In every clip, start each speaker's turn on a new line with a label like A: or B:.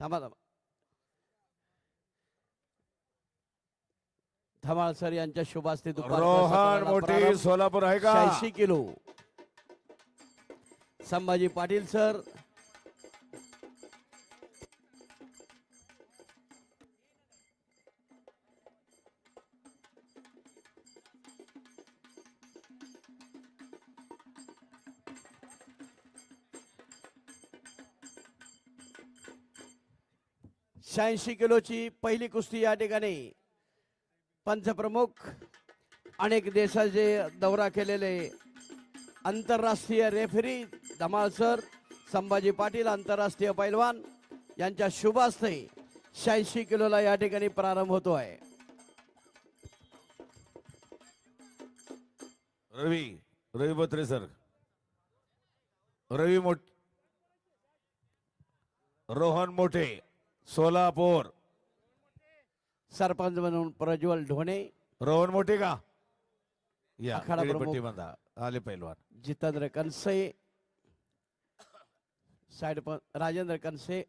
A: थांबा थांबा. धमाल सर यांच्या शुभ हस्ते
B: रोहन मोठी सोलापूर आहे का?
A: 86 किलो. संभाजी पाटील सर. शहाऐंशी किलोची पहिली कुस्ती या ठिकाणी पंचप्रमुख अनेक देशाचे दौरा केलेले आंतरराष्ट्रीय रेफरी धमाल सर संभाजी पाटील आंतरराष्ट्रीय पैलवान यांच्या शुभ हस्ते 86 किलोला या ठिकाणी प्रारंभ होतो आहे.
B: रवी बोत्रे सर. रोहन मोठे सोलापूर.
A: सरपंच म्हणून प्रज्वल ढोणे.
B: रोहन मोठे का? या
A: आखाडा प्रमुख
B: पट्टी बंधा आले पैलवान.
A: जितेंद्र कनसे. साइड पर राजेंद्र कनसे.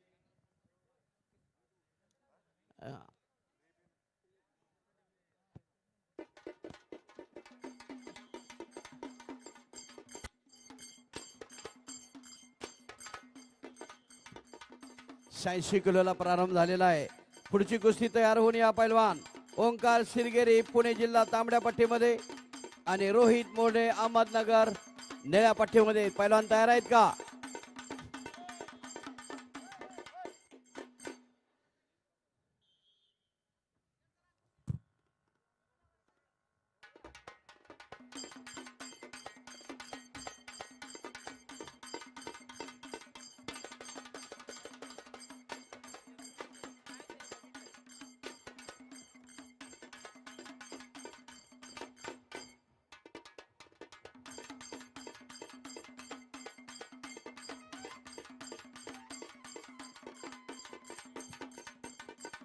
A: शहाऐंशी किलोला प्रारंभ झालेला आहे. पुढची कुस्ती तयार होऊन या पैलवान ओंकार सिरगेरी पुणे जिल्हा तांबड्या पट्टीमध्ये आणि रोहित मोढे अहमदनगर निळ्या पट्टीमध्ये. पैलवान तयार आहेत का?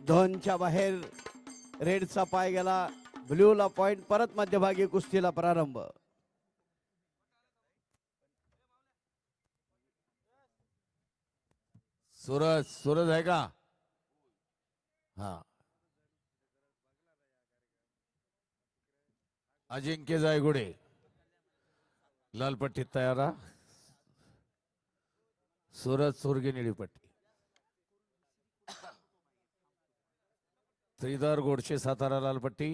A: झोनच्या बाहेर रेडचा पाय गेला. ब्ल्यूला पॉइंट. परत मध्यभागी कुस्तीला प्रारंभ.
B: सूरज आहे का? हा. अजिंक्य जायगुडे लालपट्टी तयारा. सूरज सुरगे निळी पट्टी. श्रीधर गोडशे सातारा लालपट्टी.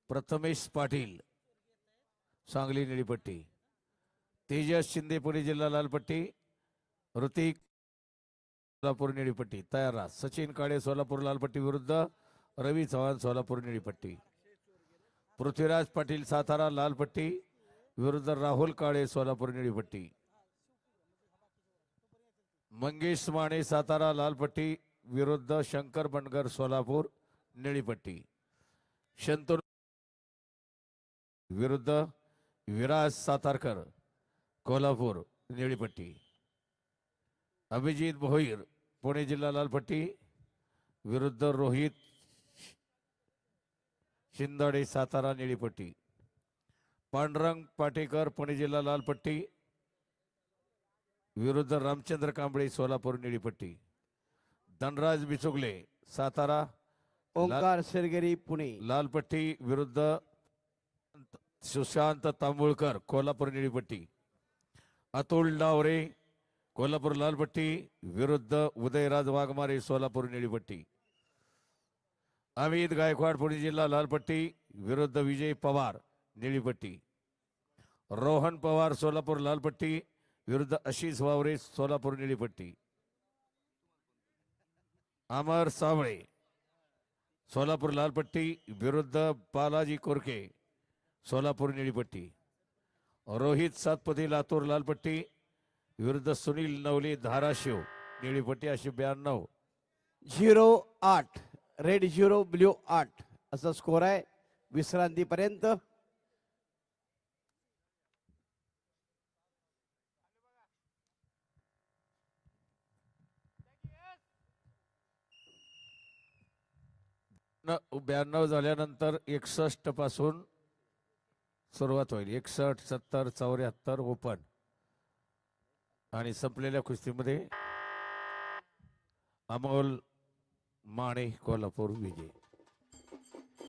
B: प्रथमेश पाटील सांगली निळीपट्टी. तेजस शिंदे पुणे जिल्हा लालपट्टी. ऋतिक सोलापूर निळीपट्टी तयार राहा. सचिन काळे सोलापूर लालपट्टी विरुद्ध रवी चव्हाण सोलापूर निळीपट्टी. पृथ्वीराज पाटील सातारा लालपट्टी विरुद्ध राहुल काळे सोलापूर निळीपट्टी. मंगेश माने सातारा लालपट्टी विरुद्ध शंकर बनगर सोलापूर निळीपट्टी. शंतनू विरुद्ध विराज सातारकर कोल्हापूर निळीपट्टी. अभिजित भोईर पुणे जिल्हा लालपट्टी विरुद्ध रोहित शिंदाडे सातारा निळीपट्टी. पांडुरंग पाटेकर पुणे जिल्हा लालपट्टी विरुद्ध रामचंद्र कांबळे सोलापूर निळीपट्टी. धनराज बिचुगले सातारा
A: ओंकार सिरगेरी पुणे
B: लालपट्टी विरुद्ध सुशांत तांबुळकर कोल्हापूर निळीपट्टी. अतुल डावरे कोल्हापूर लालपट्टी विरुद्ध उदयराज वाघमारे सोलापूर निळीपट्टी. अमित गायकवाड पुणे जिल्हा लालपट्टी विरुद्ध विजय पवार निळीपट्टी. रोहन पवार सोलापूर लालपट्टी विरुद्ध आशिष वावरे सोलापूर निळीपट्टी. अमर सावळे सोलापूर लालपट्टी विरुद्ध बालाजी कोरके सोलापूर निळीपट्टी. रोहित सातपती लातूर लालपट्टी विरुद्ध सुनील नवले धाराशिव निळीपट्टी. अशी 92
A: 0-8 रेड 0 ब्ल्यू 8 असा स्कोर आहे विश्रांतीपर्यंत.
B: न 92 झाल्यानंतर 61 पासून सुरुवात होईल. 61, 70, 74 ओपन आणि संपलेल्या कुस्तीमध्ये अमोल माणे कोल्हापूर विजय.